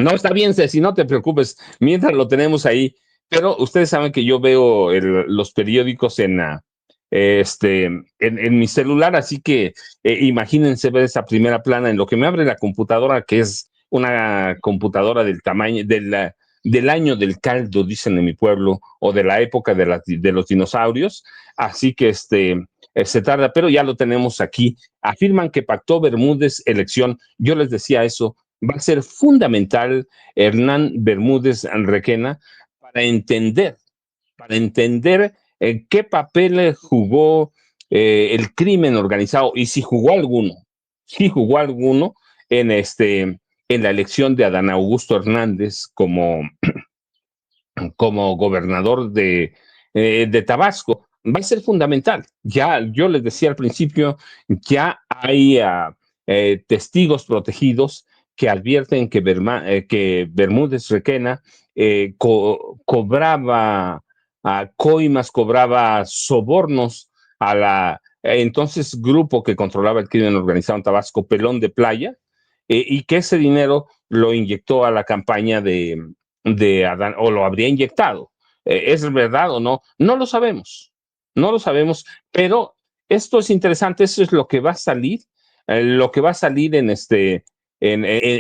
No, está bien, Ceci, no te preocupes, mientras lo tenemos ahí. Pero ustedes saben que yo veo los periódicos en mi celular, así que imagínense ver esa primera plana en lo que me abre la computadora, que es una computadora del tamaño del año del caldo, dicen en mi pueblo, o de la época de los dinosaurios. Así que se tarda, pero ya lo tenemos aquí. Afirman que pactó Bermúdez elección. Yo les decía eso, va a ser fundamental Hernán Bermúdez Requena para entender qué papel jugó el crimen organizado y si jugó alguno en en la elección de Adán Augusto Hernández como gobernador de Tabasco. Va a ser fundamental. Ya yo les decía al principio, ya hay testigos protegidos que advierten que Bermúdez Requena cobraba coimas, cobraba sobornos a la entonces grupo que controlaba el crimen organizado en Tabasco, Pelón de Playa, y que ese dinero lo inyectó a la campaña de Adán, o lo habría inyectado. ¿Es verdad o no? No lo sabemos, no lo sabemos, pero esto es interesante, eso es lo que va a salir en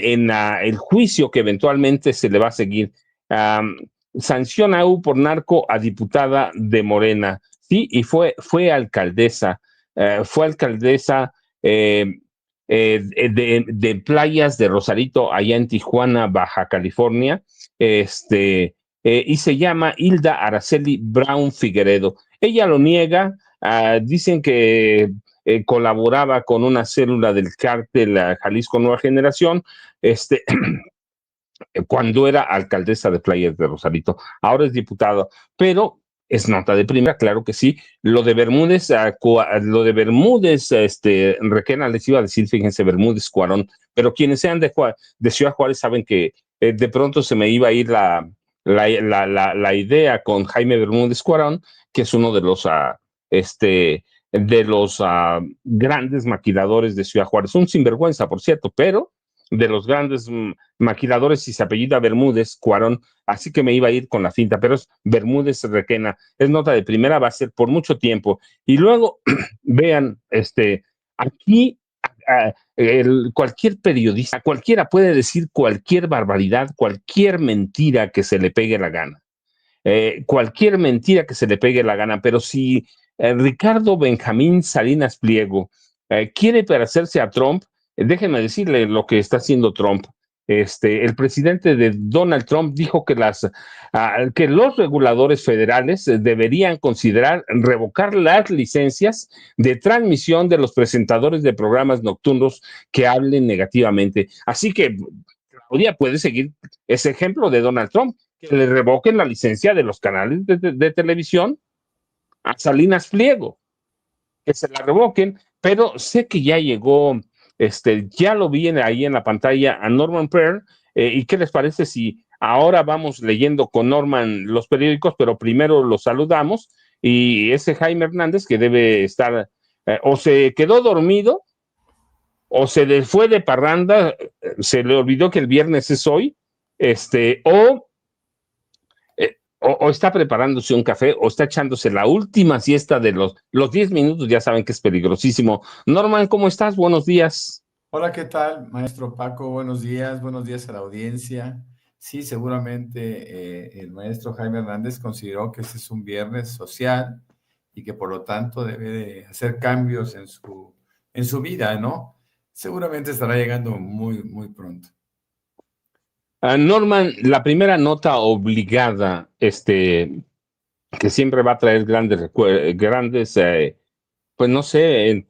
el juicio que eventualmente se le va a seguir. Um, Sanciona U por narco a diputada de Morena, sí, y fue alcaldesa de playas de Rosarito, allá en Tijuana, Baja California, y se llama Hilda Araceli Brown Figueredo. Ella lo niega, dicen que colaboraba con una célula del cártel Jalisco Nueva Generación, cuando era alcaldesa de Playas de Rosarito. Ahora es diputado, pero es nota de primera, claro que sí. Lo de Bermúdez, Requena les iba a decir, fíjense, Bermúdez Cuarón, pero quienes sean de Ciudad Juárez saben que de pronto se me iba a ir la idea con Jaime Bermúdez Cuarón, que es uno de los grandes maquiladores de Ciudad Juárez, un sinvergüenza, por cierto, pero de los grandes maquiladores y se apellida Bermúdez Cuarón, así que me iba a ir con la finta, pero es Bermúdez Requena, es nota de primera, va a ser por mucho tiempo. Y luego, vean, aquí cualquier periodista, cualquiera puede decir cualquier barbaridad, cualquier mentira que se le pegue la gana. Cualquier mentira que se le pegue la gana, pero si Ricardo Benjamín Salinas Pliego quiere parecerse a Trump, déjenme decirle lo que está haciendo Trump. El presidente de Donald Trump dijo que los reguladores federales deberían considerar revocar las licencias de transmisión de los presentadores de programas nocturnos que hablen negativamente. Así que Claudia puede seguir ese ejemplo de Donald Trump, que le revoquen la licencia de los canales de televisión a Salinas Pliego, que se la revoquen, pero sé que ya llegó, ya lo vi ahí en la pantalla a Norman Pearl, ¿y qué les parece si ahora vamos leyendo con Norman los periódicos, pero primero los saludamos, y ese Jaime Hernández que debe estar, o se quedó dormido, o se le fue de parranda, se le olvidó que el viernes es hoy, o está preparándose un café o está echándose la última siesta de los 10 minutos, ya saben que es peligrosísimo. Norman, ¿cómo estás? Buenos días. Hola, ¿qué tal, maestro Paco? Buenos días a la audiencia. Sí, seguramente el maestro Jaime Hernández consideró que ese es un viernes social y que por lo tanto debe de hacer cambios en su vida, ¿no? Seguramente estará llegando muy, muy pronto. Norman, la primera nota obligada, que siempre va a traer grandes, pues no sé,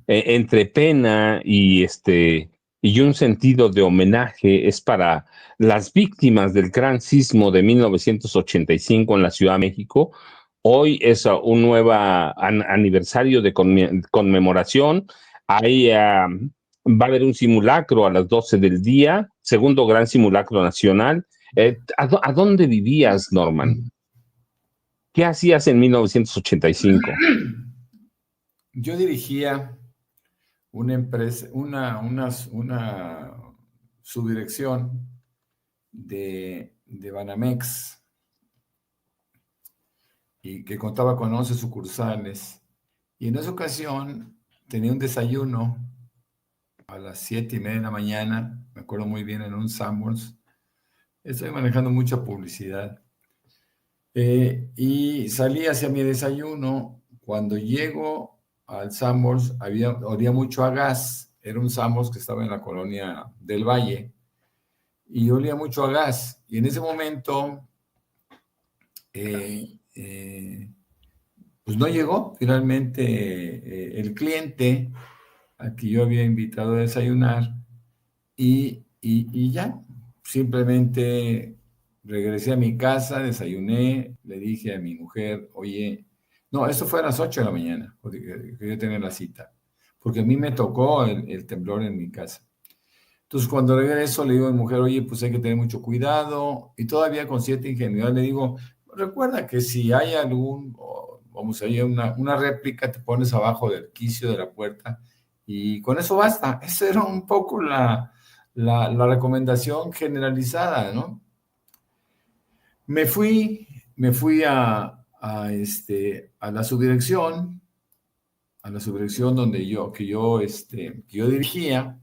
entre pena y un sentido de homenaje es para las víctimas del gran sismo de 1985 en la Ciudad de México. Hoy es un nuevo aniversario de conmemoración. Va a haber un simulacro a las 12 del día, segundo gran simulacro nacional. ¿A dónde vivías, Norman? ¿Qué hacías en 1985? Yo dirigía una empresa, una subdirección de Banamex y que contaba con 11 sucursales. Y en esa ocasión tenía un desayuno a las 7:30 de la mañana, me acuerdo muy bien, en un Sanborns. Estoy manejando mucha publicidad. Y salí hacia mi desayuno. Cuando llego al Sanborns, olía mucho a gas. Era un Sanborns que estaba en la colonia del Valle y olía mucho a gas. Y en ese momento, pues no llegó finalmente el cliente al que yo había invitado a desayunar y ya, simplemente regresé a mi casa, desayuné, le dije a mi mujer, oye, no, esto fue a las 8 de la mañana, porque yo tenía la cita, porque a mí me tocó el temblor en mi casa. Entonces, cuando regreso, le digo a mi mujer, oye, pues hay que tener mucho cuidado, y todavía con cierta ingenuidad le digo, recuerda que si hay vamos a ir una réplica, te pones abajo del quicio de la puerta, y con eso basta. Esa era un poco la recomendación generalizada, ¿no? Me fui a la subdirección, que yo dirigía,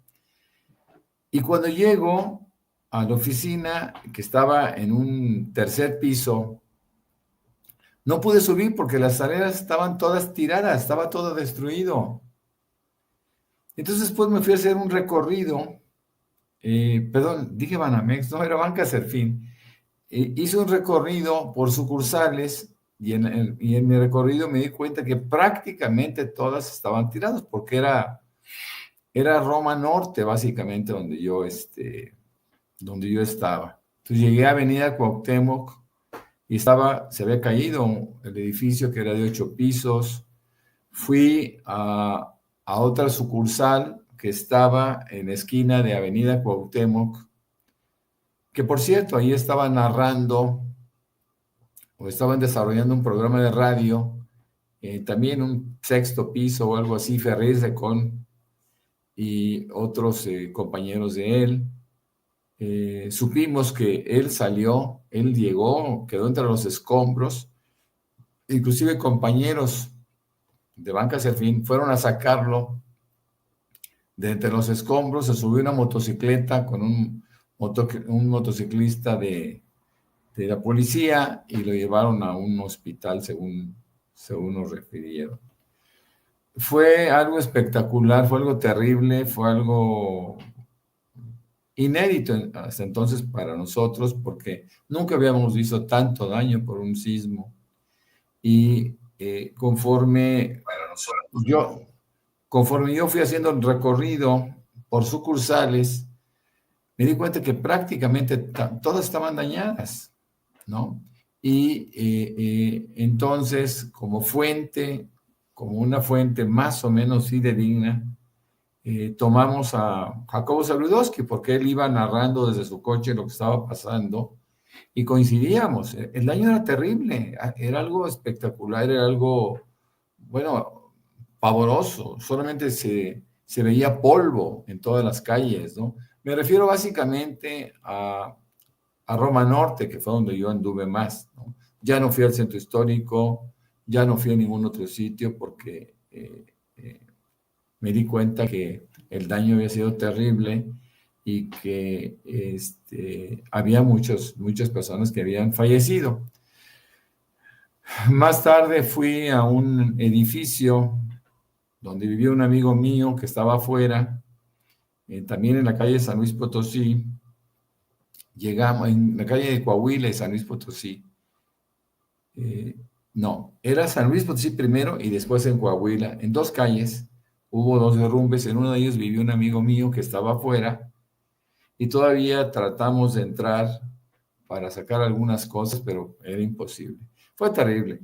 y cuando llego a la oficina, que estaba en un tercer piso, no pude subir porque las escaleras estaban todas tiradas, estaba todo destruido. Entonces después me fui a hacer un recorrido, perdón, dije Banamex, no, era Banca Serfín. Hice un recorrido por sucursales y en mi recorrido me di cuenta que prácticamente todas estaban tiradas porque era Roma Norte, básicamente, donde yo estaba. Entonces llegué a Avenida Cuauhtémoc y se había caído el edificio que era de 8 pisos. Fui a otra sucursal que estaba en la esquina de Avenida Cuauhtémoc, que por cierto, ahí estaba narrando o estaban desarrollando un programa de radio, también un sexto piso o algo así, Ferriz Recón y otros compañeros de él. Supimos que él llegó, quedó entre los escombros, inclusive compañeros de Banca Serfín fueron a sacarlo de entre los escombros, se subió una motocicleta con un motociclista de la policía y lo llevaron a un hospital según nos refirieron. Fue algo espectacular, fue algo terrible, fue algo inédito hasta entonces para nosotros porque nunca habíamos visto tanto daño por un sismo y conforme yo fui haciendo el recorrido por sucursales, me di cuenta que prácticamente todas estaban dañadas, ¿no? Y entonces, como una fuente más o menos fidedigna, tomamos a Jacobo Zabludowski, porque él iba narrando desde su coche lo que estaba pasando, y coincidíamos. El daño era terrible, era algo espectacular, era algo, bueno, pavoroso. Solamente se veía polvo en todas las calles, ¿no? Me refiero básicamente a Roma Norte, que fue donde yo anduve más, ¿no? Ya no fui al centro histórico, ya no fui a ningún otro sitio porque me di cuenta que el daño había sido terrible y que había muchas personas que habían fallecido. Más tarde fui a un edificio donde vivía un amigo mío que estaba afuera, también en la calle San Luis Potosí. Llegamos en la calle de Coahuila y San Luis Potosí. No, era San Luis Potosí primero y después en Coahuila. En 2 calles hubo 2 derrumbes. En uno de ellos vivía un amigo mío que estaba afuera y todavía tratamos de entrar para sacar algunas cosas, pero era imposible. Fue terrible.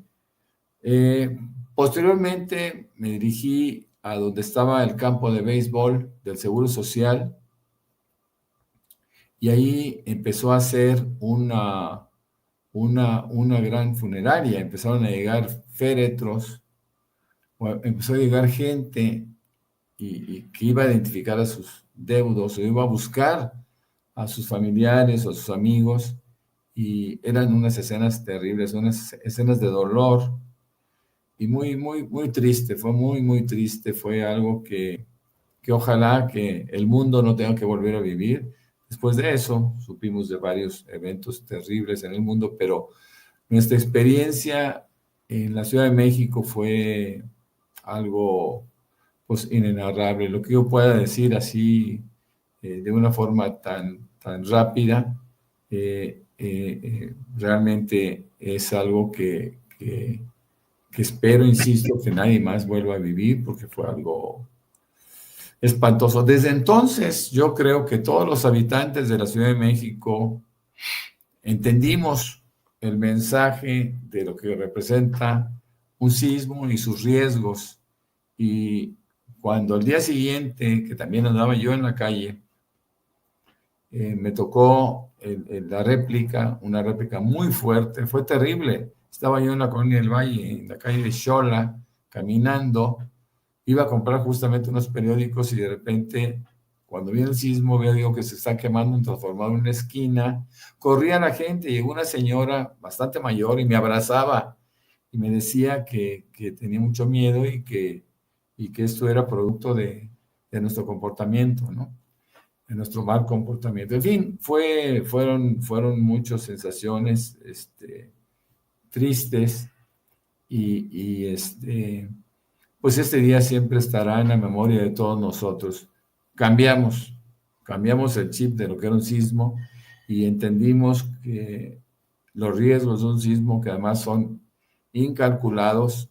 Posteriormente me dirigí a donde estaba el campo de béisbol del Seguro Social y ahí empezó a ser una gran funeraria. Empezaron a llegar féretros, empezó a llegar gente y que iba a identificar a sus deudos o iba a buscar a sus familiares o a sus amigos, y eran unas escenas terribles, unas escenas de dolor, y muy, muy, muy triste, fue muy, muy triste, fue algo que ojalá que el mundo no tenga que volver a vivir. Después de eso, supimos de varios eventos terribles en el mundo, pero nuestra experiencia en la Ciudad de México fue algo, pues, inenarrable. Lo que yo pueda decir así, de una forma tan rápida, realmente es algo que espero, insisto, que nadie más vuelva a vivir, porque fue algo espantoso. Desde entonces, yo creo que todos los habitantes de la Ciudad de México entendimos el mensaje de lo que representa un sismo y sus riesgos. Y cuando al día siguiente, que también andaba yo en la calle, me tocó la réplica, una réplica muy fuerte, fue terrible. Estaba yo en la Colonia del Valle, en la calle de Xola, caminando, iba a comprar justamente unos periódicos y de repente, cuando viene el sismo, veo digo, que se está quemando un transformador en una esquina. Corría la gente, llegó una señora bastante mayor y me abrazaba y me decía que tenía mucho miedo y que esto era producto de nuestro comportamiento, ¿no? De nuestro mal comportamiento. En fin, fueron muchas sensaciones tristes y pues este día siempre estará en la memoria de todos nosotros. Cambiamos el chip de lo que era un sismo y entendimos que los riesgos de un sismo, que además son incalculados,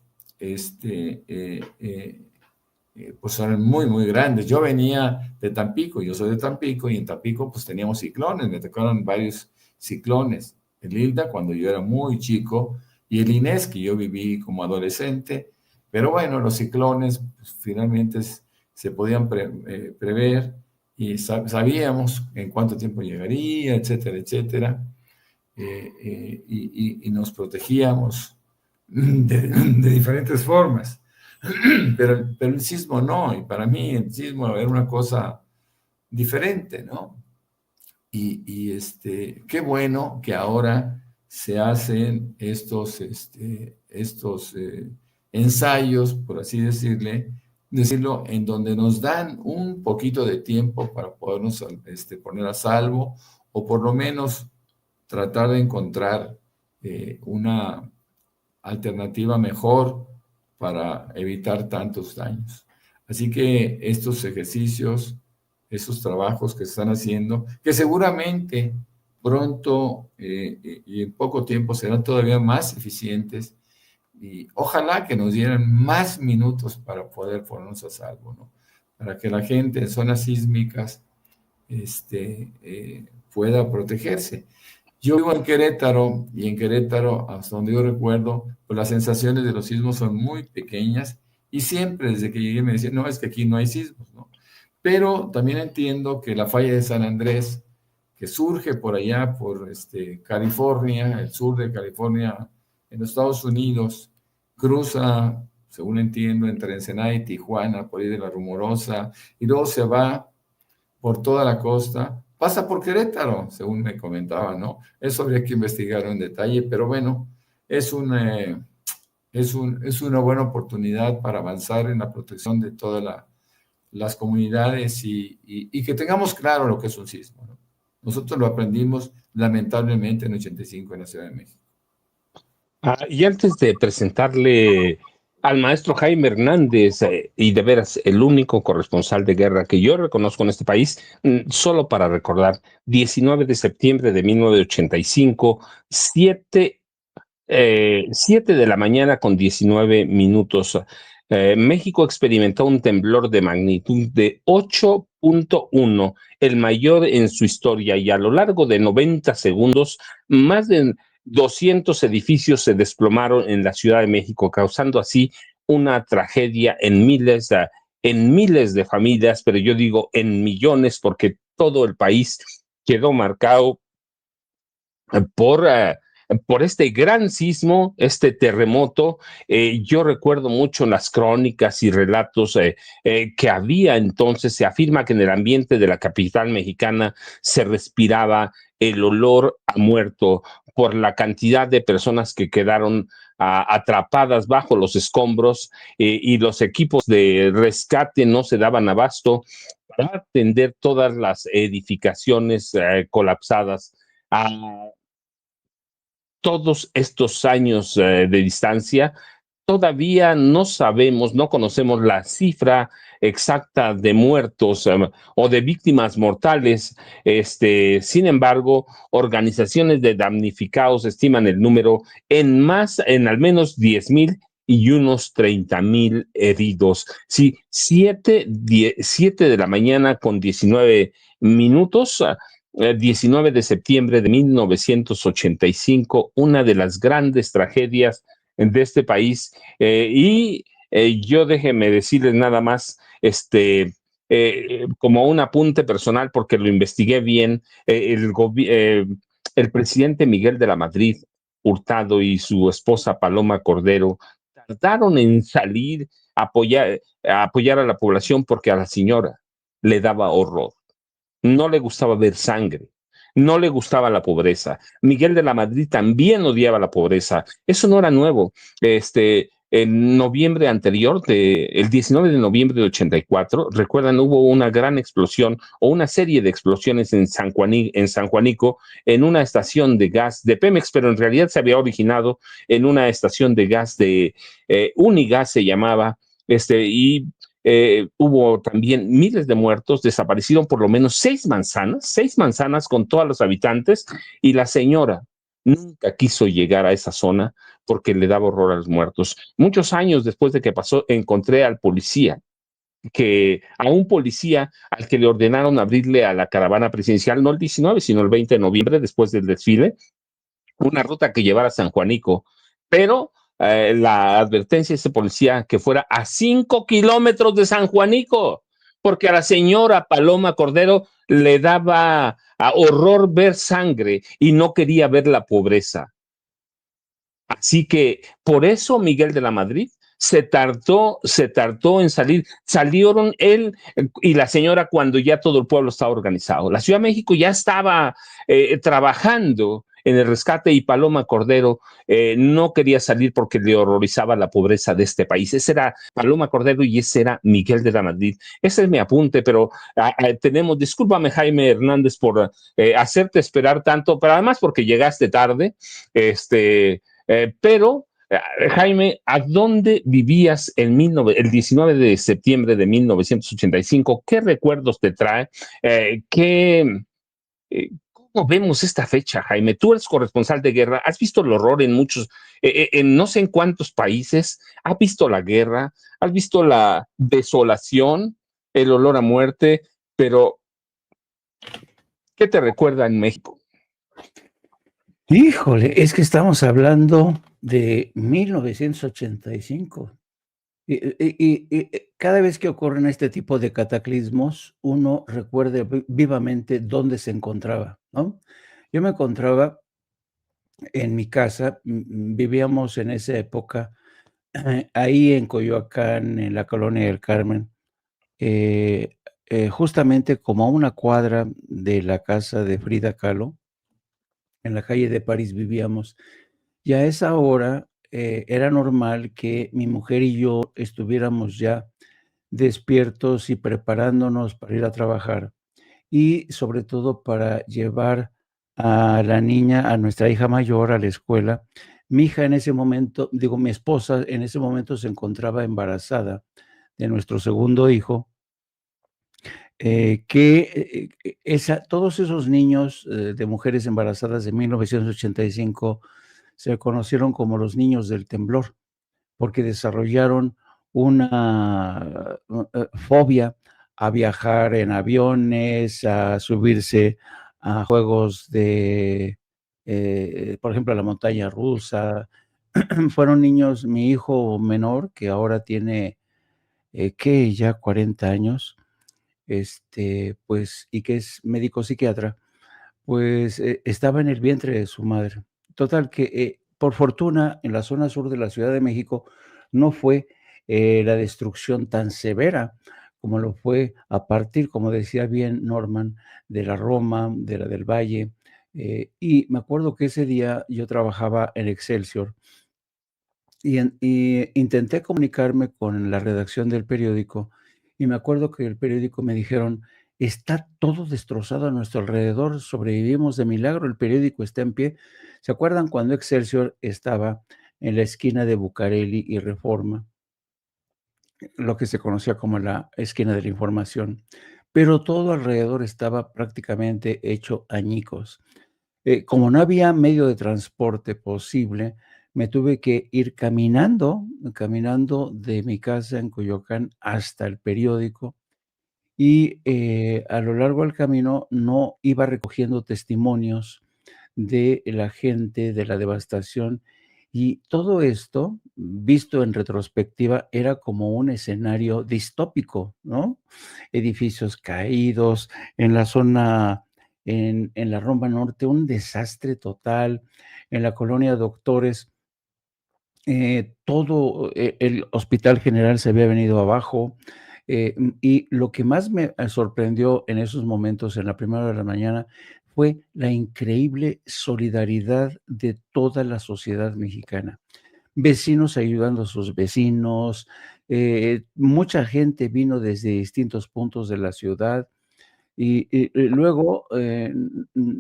pues son muy, muy grandes. Yo venía de Tampico, yo soy de Tampico, y en Tampico pues teníamos ciclones, me tocaron varios ciclones. El Hilda cuando yo era muy chico, y el Inés que yo viví como adolescente, pero bueno, los ciclones pues, finalmente se podían prever y sabíamos en cuánto tiempo llegaría, etcétera, etcétera, y nos protegíamos de diferentes formas. Pero el sismo no, y para mí el sismo era una cosa diferente, ¿no? Qué bueno que ahora se hacen estos ensayos, por así decirlo, en donde nos dan un poquito de tiempo para podernos poner a salvo, o por lo menos tratar de encontrar una alternativa mejor para evitar tantos daños. Así que estos ejercicios, esos trabajos que se están haciendo, que seguramente pronto y en poco tiempo serán todavía más eficientes, y ojalá que nos dieran más minutos para poder ponernos a salvo, ¿no? Para que la gente en zonas sísmicas pueda protegerse. Yo vivo en Querétaro, y en Querétaro, hasta donde yo recuerdo, pues las sensaciones de los sismos son muy pequeñas, y siempre desde que llegué me decían, no, es que aquí no hay sismos, ¿no? Pero también entiendo que la falla de San Andrés, que surge por allá, por California, el sur de California, en los Estados Unidos, cruza, según entiendo, entre Ensenada y Tijuana, por ahí de la Rumorosa, y luego se va por toda la costa, pasa por Querétaro, según me comentaban, ¿no? Eso habría que investigar en detalle, pero bueno, es una buena oportunidad para avanzar en la protección de todas las comunidades y que tengamos claro lo que es un sismo, ¿no? Nosotros lo aprendimos lamentablemente en 85 en la Ciudad de México. Y antes de presentarle al maestro Jaime Hernández, y de veras el único corresponsal de guerra que yo reconozco en este país, solo para recordar, 19 de septiembre de 1985, 7 de la mañana con 19 minutos. México experimentó un temblor de magnitud de 8.1, el mayor en su historia, y a lo largo de 90 segundos, más de 200 edificios se desplomaron en la Ciudad de México, causando así una tragedia en miles de familias, pero yo digo en millones, porque todo el país quedó marcado por por este gran sismo, este terremoto. Yo recuerdo mucho las crónicas y relatos que había entonces. Se afirma que en el ambiente de la capital mexicana se respiraba el olor a muerto por la cantidad de personas que quedaron atrapadas bajo los escombros, y los equipos de rescate no se daban abasto para atender todas las edificaciones colapsadas. A todos estos años de distancia, todavía no sabemos, no conocemos la cifra exacta de muertos o de víctimas mortales. Sin embargo, organizaciones de damnificados estiman el número en al menos 10,000 y unos 30,000 heridos. Sí, 7 de la mañana con 19 minutos. 19 de septiembre de 1985, una de las grandes tragedias de este país. Yo déjeme decirles nada más, como un apunte personal, porque lo investigué bien. El presidente Miguel de la Madrid Hurtado y su esposa Paloma Cordero tardaron en salir a apoyar a la población porque a la señora le daba horror, no le gustaba ver sangre, no le gustaba la pobreza. Miguel de la Madrid también odiaba la pobreza. Eso no era nuevo. En noviembre anterior, el 19 de noviembre de 84, recuerdan, hubo una gran explosión o una serie de explosiones en San Juanico, en una estación de gas de Pemex, pero en realidad se había originado en una estación de gas de Unigas, se llamaba, y hubo también miles de muertos. Desaparecieron por lo menos 6 manzanas con todos los habitantes, y la señora nunca quiso llegar a esa zona porque le daba horror a los muertos. Muchos años después de que pasó, encontré a un policía al que le ordenaron abrirle a la caravana presidencial, no el 19, sino el 20 de noviembre, después del desfile, una ruta que llevara a San Juanico, pero la advertencia de ese policía que fuera a 5 kilómetros de San Juanico, porque a la señora Paloma Cordero le daba horror ver sangre y no quería ver la pobreza. Así que por eso Miguel de la Madrid se tardó en salir. Salieron él y la señora cuando ya todo el pueblo estaba organizado. La Ciudad de México ya estaba trabajando en el rescate, y Paloma Cordero no quería salir porque le horrorizaba la pobreza de este país. Ese era Paloma Cordero y ese era Miguel de la Madrid. Ese es mi apunte, pero discúlpame Jaime Hernández por hacerte esperar tanto, pero además porque llegaste tarde. Pero, Jaime, ¿a dónde vivías el 19 de septiembre de 1985? ¿Qué recuerdos te trae? ¿Cómo vemos esta fecha, Jaime? Tú eres corresponsal de guerra, has visto el horror en en no sé en cuántos países, has visto la guerra, has visto la desolación, el olor a muerte, pero ¿qué te recuerda en México? Híjole, es que estamos hablando de 1985. Y cada vez que ocurren este tipo de cataclismos, uno recuerda vivamente dónde se encontraba, ¿no? Yo me encontraba en mi casa, vivíamos en esa época ahí en Coyoacán, en la colonia del Carmen, eh, justamente como a una cuadra de la casa de Frida Kahlo, en la calle de París vivíamos. Y a esa hora, era normal que mi mujer y yo estuviéramos ya despiertos y preparándonos para ir a trabajar, y sobre todo para llevar a la niña, a nuestra hija mayor, a la escuela. Mi hija en ese momento, digo, mi esposa en ese momento se encontraba embarazada de nuestro segundo hijo, todos esos niños, de mujeres embarazadas de 1985 se conocieron como los niños del temblor, porque desarrollaron una fobia a viajar en aviones, a subirse a juegos por ejemplo, a la montaña rusa. Fueron niños, mi hijo menor, que ahora tiene, ¿qué? Ya 40 años, pues, y que es médico psiquiatra, pues, estaba en el vientre de su madre total que por fortuna en la zona sur de la Ciudad de México no fue la destrucción tan severa como lo fue a partir, como decía bien Norman, de la Roma, de la del Valle. Y me acuerdo que ese día yo trabajaba en Excelsior y intenté comunicarme con la redacción del periódico, y me acuerdo que el periódico me dijeron: "Está todo destrozado a nuestro alrededor, sobrevivimos de milagro, el periódico está en pie". ¿Se acuerdan cuando Excelsior estaba en la esquina de Bucareli y Reforma? Lo que se conocía como la esquina de la información, pero todo alrededor estaba prácticamente hecho añicos. Como no había medio de transporte posible, me tuve que ir caminando de mi casa en Coyoacán hasta el periódico y, a lo largo del camino no iba recogiendo testimonios de la gente, de la devastación, y todo esto, visto en retrospectiva, era como un escenario distópico, ¿no? Edificios caídos, en la zona, en la Roma Norte, un desastre total, en la colonia Doctores, todo, el Hospital General se había venido abajo, y lo que más me sorprendió en esos momentos, en la primera hora de la mañana, fue la increíble solidaridad de toda la sociedad mexicana. Vecinos ayudando a sus vecinos, mucha gente vino desde distintos puntos de la ciudad y luego,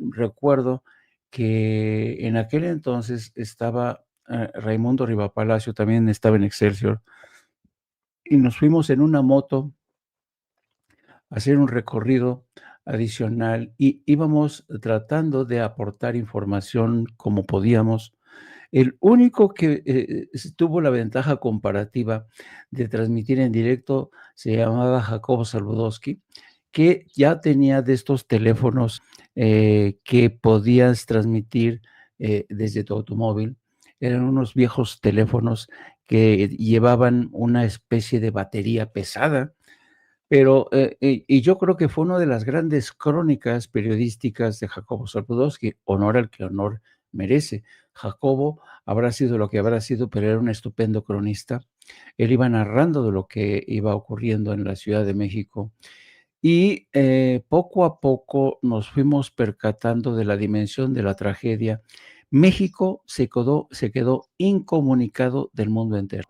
recuerdo que en aquel entonces estaba, Raimundo Rivapalacio, también estaba en Excelsior, y nos fuimos en una moto a hacer un recorrido adicional y íbamos tratando de aportar información como podíamos. El único que, tuvo la ventaja comparativa de transmitir en directo se llamaba Jacobo Saludowski, que ya tenía de estos teléfonos, que podías transmitir, desde tu automóvil. Eran unos viejos teléfonos que llevaban una especie de batería pesada, pero, y yo creo que fue una de las grandes crónicas periodísticas de Jacobo Saludowski, honor al que honor merece. Jacobo habrá sido lo que habrá sido, pero era un estupendo cronista. Él iba narrando de lo que iba ocurriendo en la Ciudad de México y, poco a poco nos fuimos percatando de la dimensión de la tragedia. México se quedó incomunicado del mundo entero.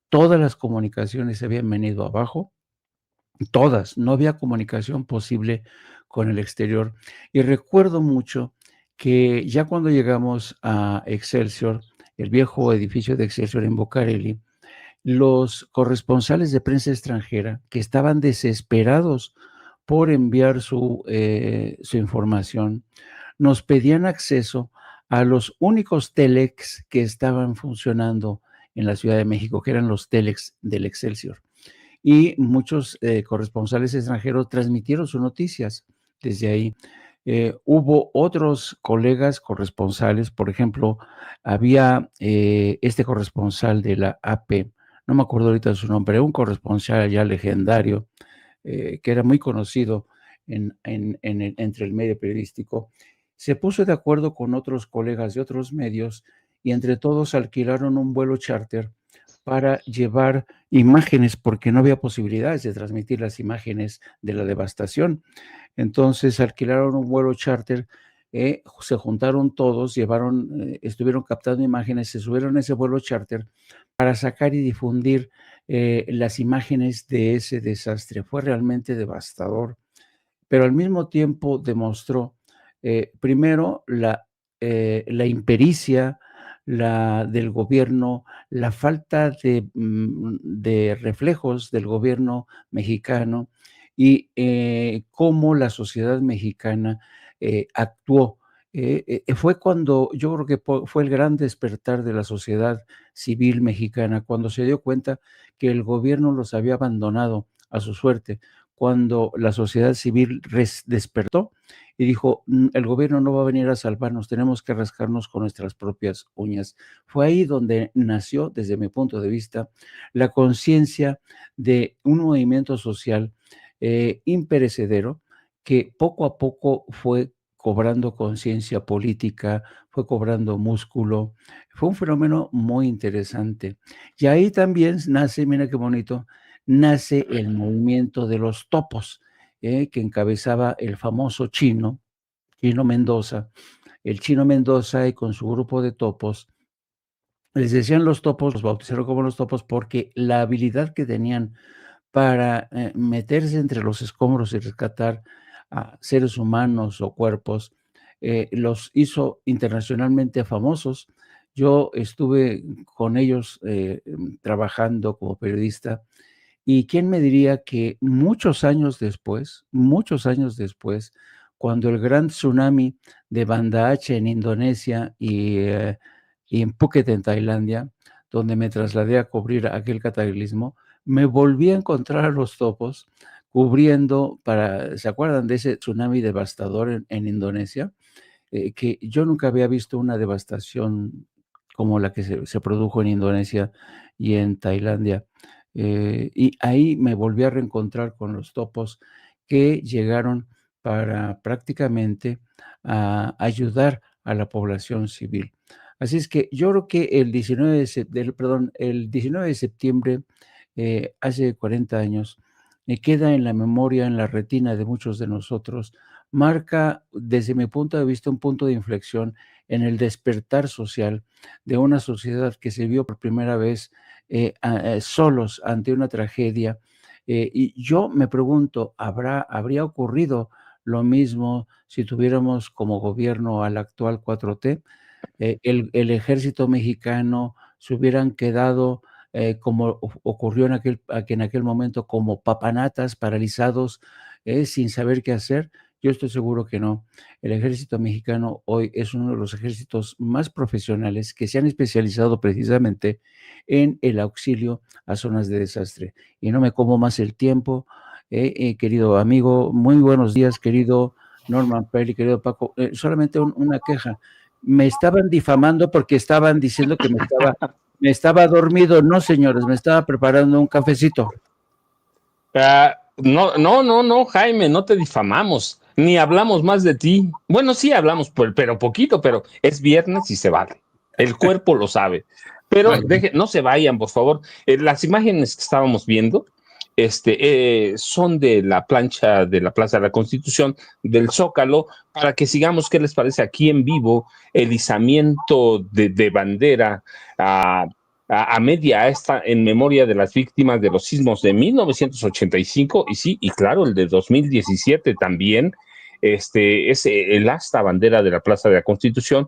Todas las comunicaciones se habían venido abajo. Todas, no había comunicación posible con el exterior. Y recuerdo mucho que ya cuando llegamos a Excelsior, el viejo edificio de Excelsior en Bucareli, los corresponsales de prensa extranjera, que estaban desesperados por enviar su información, nos pedían acceso a los únicos telex que estaban funcionando en la Ciudad de México, que eran los telex del Excelsior, y muchos corresponsales extranjeros transmitieron sus noticias desde ahí. Hubo otros colegas corresponsales, por ejemplo, había este corresponsal de la AP, no me acuerdo ahorita de su nombre, un corresponsal ya legendario, que era muy conocido entre el medio periodístico. Se puso de acuerdo con otros colegas de otros medios y entre todos alquilaron un vuelo charter para llevar imágenes, porque no había posibilidades de transmitir las imágenes de la devastación. Entonces alquilaron un vuelo charter, se juntaron todos, estuvieron captando imágenes, se subieron a ese vuelo charter para sacar y difundir las imágenes de ese desastre. Fue realmente devastador, pero al mismo tiempo demostró, primero, la impericia del gobierno, la falta de reflejos del gobierno mexicano y cómo la sociedad mexicana actuó. Fue cuando yo creo que fue el gran despertar de la sociedad civil mexicana, cuando se dio cuenta que el gobierno los había abandonado a su suerte, cuando la sociedad civil despertó y dijo: El gobierno no va a venir a salvarnos, tenemos que rascarnos con nuestras propias uñas". Fue ahí donde nació, desde mi punto de vista, la conciencia de un movimiento social imperecedero, que poco a poco fue cobrando conciencia política, fue cobrando músculo. Fue un fenómeno muy interesante. Y ahí también nace, mira qué bonito, nace el movimiento de los topos, que encabezaba el famoso Chino Mendoza. El Chino Mendoza y con su grupo de topos, les decían los topos, los bautizaron como los topos porque la habilidad que tenían para meterse entre los escombros y rescatar a seres humanos o cuerpos, los hizo internacionalmente famosos. Yo estuve con ellos trabajando como periodista, y quién me diría que muchos años después, cuando el gran tsunami de Banda Aceh en Indonesia y en Phuket en Tailandia, donde me trasladé a cubrir aquel cataclismo, me volví a encontrar a los topos cubriendo ¿se acuerdan de ese tsunami devastador en Indonesia? Que yo nunca había visto una devastación como la que se produjo en Indonesia y en Tailandia. Y ahí me volví a reencontrar con los topos que llegaron para prácticamente ayudar a la población civil. Así es que yo creo que el 19 de septiembre, hace 40 años, me queda en la memoria, en la retina de muchos de nosotros, marca, desde mi punto de vista, un punto de inflexión en el despertar social de una sociedad que se vio por primera vez solos ante una tragedia. Y yo me pregunto, ¿habría ocurrido lo mismo si tuviéramos como gobierno al actual 4T? El ejército mexicano se hubieran quedado, como ocurrió en aquel momento, como papanatas paralizados, sin saber qué hacer. Yo estoy seguro que no. El ejército mexicano hoy es uno de los ejércitos más profesionales que se han especializado precisamente en el auxilio a zonas de desastre. Y no me como más el tiempo, querido amigo. Muy buenos días, querido Norman Perry, querido Paco. Solamente una queja. Me estaban difamando porque estaban diciendo que me estaba dormido. No, señores, me estaba preparando un cafecito. No, Jaime, no te difamamos, ni hablamos más de ti. Bueno, sí hablamos, pero poquito, pero es viernes y se vale. El cuerpo lo sabe. Pero no se vayan, por favor. Las imágenes que estábamos viendo son de la plancha de la Plaza de la Constitución, del Zócalo, para que sigamos, ¿qué les parece? Aquí en vivo, el izamiento de bandera a media esta en memoria de las víctimas de los sismos de 1985 y sí, y claro, el de 2017 también. Es el asta bandera de la Plaza de la Constitución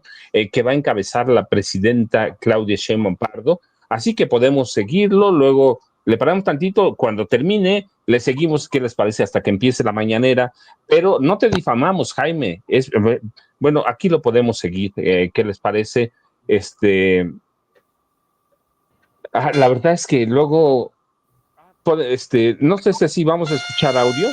que va a encabezar la presidenta Claudia Sheinbaum Pardo. Así que podemos seguirlo, luego le paramos tantito, cuando termine, le seguimos, ¿qué les parece? Hasta que empiece la mañanera, pero no te difamamos, Jaime. Bueno, aquí lo podemos seguir, ¿qué les parece? La verdad es que luego, no sé si vamos a escuchar audio.